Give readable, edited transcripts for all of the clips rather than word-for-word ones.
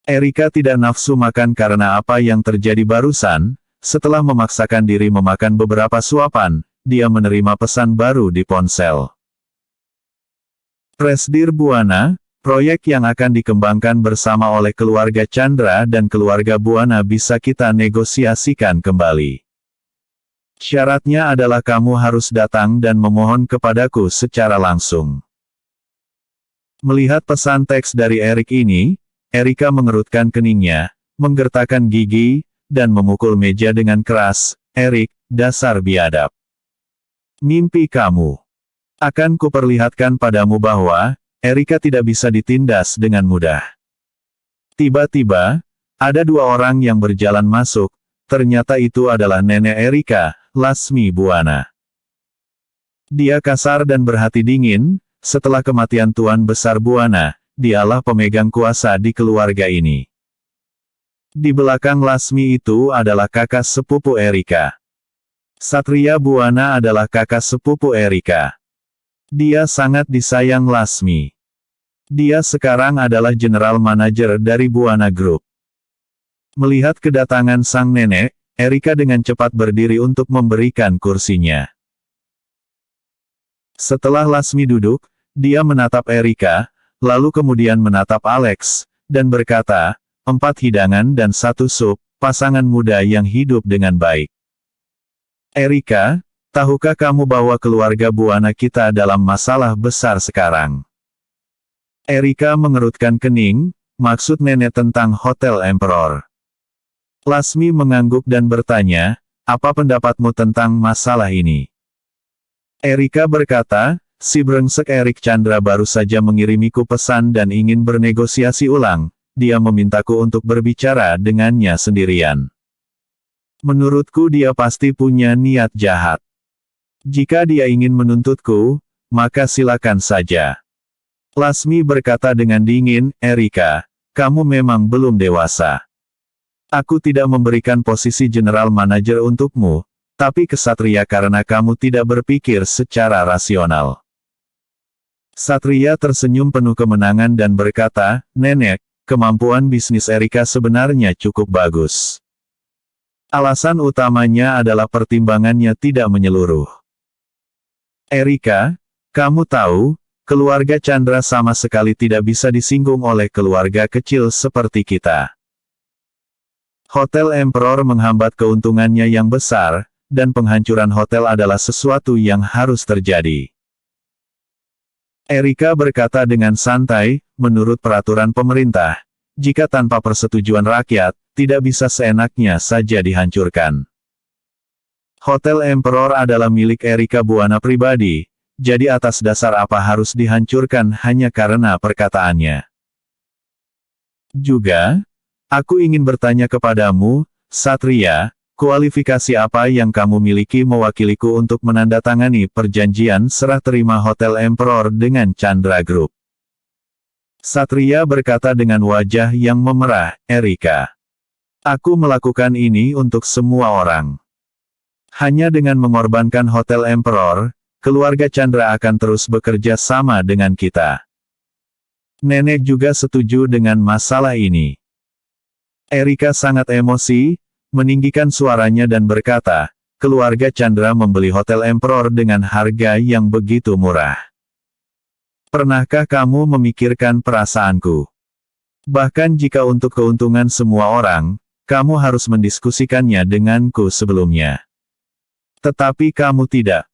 Erika tidak nafsu makan karena apa yang terjadi barusan. Setelah memaksakan diri memakan beberapa suapan, dia menerima pesan baru di ponsel. Presdir Buana, proyek yang akan dikembangkan bersama oleh keluarga Chandra dan keluarga Buana bisa kita negosiasikan kembali. Syaratnya adalah kamu harus datang dan memohon kepadaku secara langsung. Melihat pesan teks dari Erik ini, Erika mengerutkan keningnya, menggertakkan gigi, dan memukul meja dengan keras. Erik, dasar biadab. Mimpi kamu. Akan kuperlihatkan padamu bahwa, Erika tidak bisa ditindas dengan mudah. Tiba-tiba, ada dua orang yang berjalan masuk, ternyata itu adalah nenek Erika, Lasmi Buana. Dia kasar dan berhati dingin, setelah kematian Tuan Besar Buana, dialah pemegang kuasa di keluarga ini. Di belakang Lasmi itu adalah kakak sepupu Erika. Satria Buana adalah kakak sepupu Erika. Dia sangat disayang Lasmi. Dia sekarang adalah general manager dari Buana Group. Melihat kedatangan sang nenek, Erika dengan cepat berdiri untuk memberikan kursinya. Setelah Lasmi duduk, dia menatap Erika, lalu kemudian menatap Alex, dan berkata, 4 hidangan dan 1 sup, pasangan muda yang hidup dengan baik. Erika, tahukah kamu bahwa keluarga Buana kita dalam masalah besar sekarang? Erika mengerutkan kening, maksud nenek tentang Hotel Emperor. Lasmi mengangguk dan bertanya, apa pendapatmu tentang masalah ini? Erika berkata, si brengsek Erik Chandra baru saja mengirimiku pesan dan ingin bernegosiasi ulang. Dia memintaku untuk berbicara dengannya sendirian. Menurutku dia pasti punya niat jahat. Jika dia ingin menuntutku, maka silakan saja. Lasmi berkata dengan dingin, Erika, kamu memang belum dewasa. Aku tidak memberikan posisi general manager untukmu, tapi kesatria karena kamu tidak berpikir secara rasional. Satria tersenyum penuh kemenangan dan berkata, Nenek, kemampuan bisnis Erika sebenarnya cukup bagus. Alasan utamanya adalah pertimbangannya tidak menyeluruh. Erika, kamu tahu, keluarga Chandra sama sekali tidak bisa disinggung oleh keluarga kecil seperti kita. Hotel Emperor menghambat keuntungannya yang besar, dan penghancuran hotel adalah sesuatu yang harus terjadi. Erika berkata dengan santai, menurut peraturan pemerintah, jika tanpa persetujuan rakyat, tidak bisa seenaknya saja dihancurkan. Hotel Emperor adalah milik Erika Buana pribadi, jadi atas dasar apa harus dihancurkan hanya karena perkataannya. Juga, aku ingin bertanya kepadamu, Satria, kualifikasi apa yang kamu miliki mewakiliku untuk menandatangani perjanjian serah terima Hotel Emperor dengan Chandra Group? Satria berkata dengan wajah yang memerah, Erika. Aku melakukan ini untuk semua orang. Hanya dengan mengorbankan Hotel Emperor, keluarga Chandra akan terus bekerja sama dengan kita. Nenek juga setuju dengan masalah ini. Erika sangat emosi, meninggikan suaranya dan berkata, keluarga Chandra membeli Hotel Emperor dengan harga yang begitu murah. Pernahkah kamu memikirkan perasaanku? Bahkan jika untuk keuntungan semua orang, kamu harus mendiskusikannya denganku sebelumnya. Tetapi kamu tidak.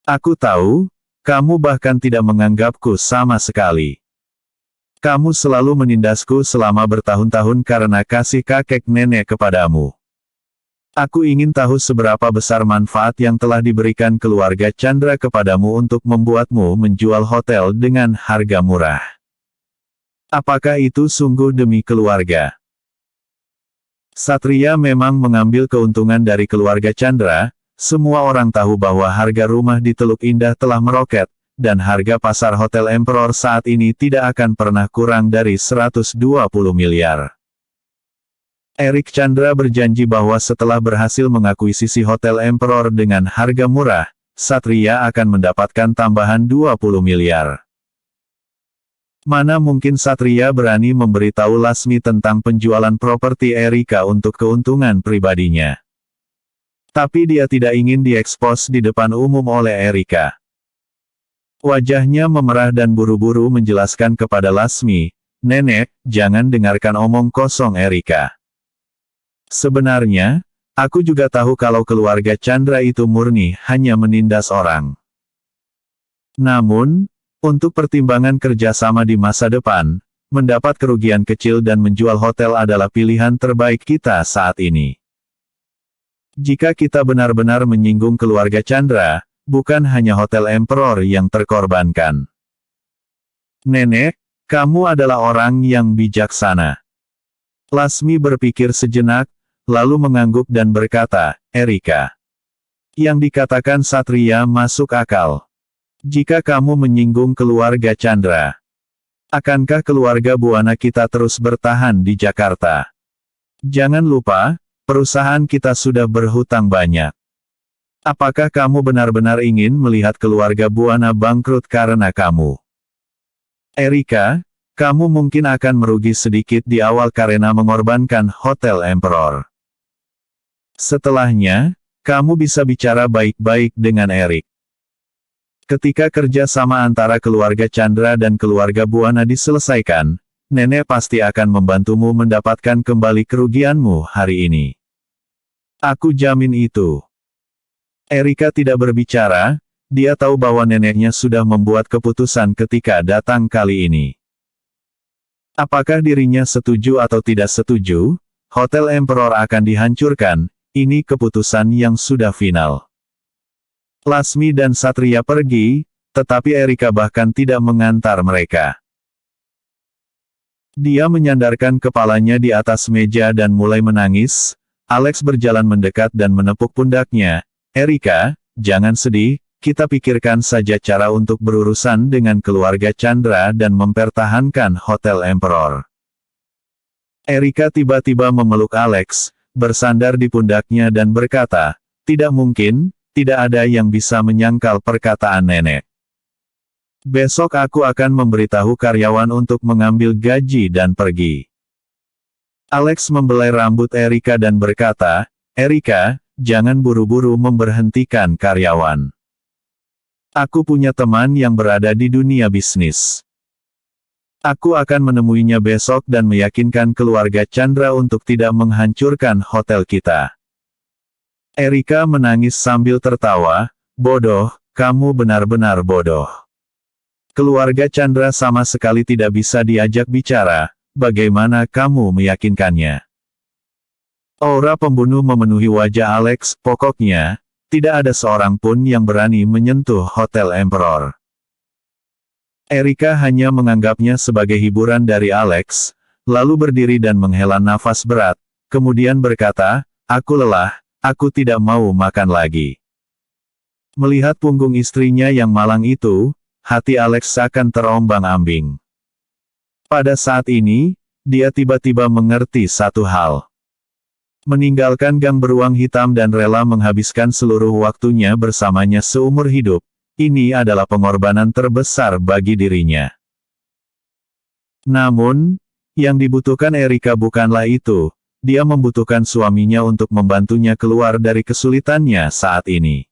Aku tahu, kamu bahkan tidak menganggapku sama sekali. Kamu selalu menindasku selama bertahun-tahun karena kasih kakek nenek kepadamu. Aku ingin tahu seberapa besar manfaat yang telah diberikan keluarga Chandra kepadamu untuk membuatmu menjual hotel dengan harga murah. Apakah itu sungguh demi keluarga? Satria memang mengambil keuntungan dari keluarga Chandra, semua orang tahu bahwa harga rumah di Teluk Indah telah meroket, dan harga pasar Hotel Emperor saat ini tidak akan pernah kurang dari 120 miliar. Erik Chandra berjanji bahwa setelah berhasil mengakuisisi Hotel Emperor dengan harga murah, Satria akan mendapatkan tambahan 20 miliar. Mana mungkin Satria berani memberitahu Lasmi tentang penjualan properti Erika untuk keuntungan pribadinya. Tapi dia tidak ingin diekspos di depan umum oleh Erika. Wajahnya memerah dan buru-buru menjelaskan kepada Lasmi, "Nenek, jangan dengarkan omong kosong Erika. Sebenarnya, aku juga tahu kalau keluarga Chandra itu murni hanya menindas orang. Namun, untuk pertimbangan kerjasama di masa depan, mendapat kerugian kecil dan menjual hotel adalah pilihan terbaik kita saat ini. Jika kita benar-benar menyinggung keluarga Chandra, bukan hanya Hotel Emperor yang terkorbankan." "Nenek, kamu adalah orang yang bijaksana." Lasmi berpikir sejenak, lalu mengangguk dan berkata, "Erika, yang dikatakan Satria masuk akal. Jika kamu menyinggung keluarga Chandra, akankah keluarga Buana kita terus bertahan di Jakarta? Jangan lupa, perusahaan kita sudah berhutang banyak. Apakah kamu benar-benar ingin melihat keluarga Buana bangkrut karena kamu? Erika, kamu mungkin akan merugi sedikit di awal karena mengorbankan Hotel Emperor. Setelahnya, kamu bisa bicara baik-baik dengan Erik. Ketika kerja sama antara keluarga Chandra dan keluarga Buana diselesaikan, nenek pasti akan membantumu mendapatkan kembali kerugianmu hari ini. Aku jamin itu." Erika tidak berbicara, dia tahu bahwa neneknya sudah membuat keputusan ketika datang kali ini. Apakah dirinya setuju atau tidak setuju, Hotel Emperor akan dihancurkan, ini keputusan yang sudah final. Lasmi dan Satria pergi, tetapi Erika bahkan tidak mengantar mereka. Dia menyandarkan kepalanya di atas meja dan mulai menangis. Alex berjalan mendekat dan menepuk pundaknya. "Erika, jangan sedih, kita pikirkan saja cara untuk berurusan dengan keluarga Chandra dan mempertahankan Hotel Emperor." Erika tiba-tiba memeluk Alex, bersandar di pundaknya dan berkata, "Tidak mungkin. Tidak ada yang bisa menyangkal perkataan nenek. Besok aku akan memberitahu karyawan untuk mengambil gaji dan pergi." Alex membelai rambut Erika dan berkata, "Erika, jangan buru-buru memberhentikan karyawan. Aku punya teman yang berada di dunia bisnis. Aku akan menemuinya besok dan meyakinkan keluarga Chandra untuk tidak menghancurkan hotel kita." Erika menangis sambil tertawa, "Bodoh, kamu benar-benar bodoh. Keluarga Chandra sama sekali tidak bisa diajak bicara, bagaimana kamu meyakinkannya?" Aura pembunuh memenuhi wajah Alex, pokoknya, tidak ada seorang pun yang berani menyentuh Hotel Emperor. Erika hanya menganggapnya sebagai hiburan dari Alex, lalu berdiri dan menghela nafas berat, kemudian berkata, "Aku lelah. Aku tidak mau makan lagi." Melihat punggung istrinya yang malang itu, hati Alex akan terombang-ambing. Pada saat ini, dia tiba-tiba mengerti satu hal. Meninggalkan gang beruang hitam dan rela menghabiskan seluruh waktunya bersamanya seumur hidup, ini adalah pengorbanan terbesar bagi dirinya. Namun, yang dibutuhkan Erika bukanlah itu. Dia membutuhkan suaminya untuk membantunya keluar dari kesulitannya saat ini.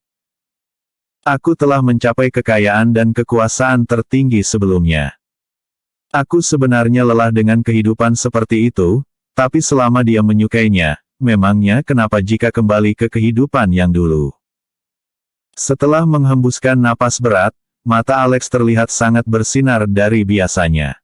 "Aku telah mencapai kekayaan dan kekuasaan tertinggi sebelumnya. Aku sebenarnya lelah dengan kehidupan seperti itu, tapi selama dia menyukainya, memangnya kenapa jika kembali ke kehidupan yang dulu?" Setelah menghembuskan napas berat, mata Alex terlihat sangat bersinar dari biasanya.